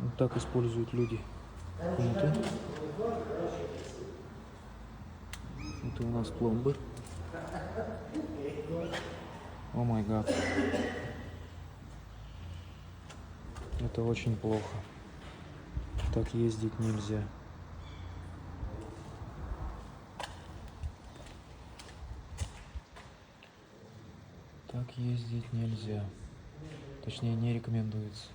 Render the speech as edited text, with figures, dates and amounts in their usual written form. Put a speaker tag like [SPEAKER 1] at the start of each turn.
[SPEAKER 1] Вот так используют люди кнуты. Это у нас пломбы. О май гад. Это очень плохо. Так ездить нельзя. Так ездить нельзя. Точнее, не рекомендуется.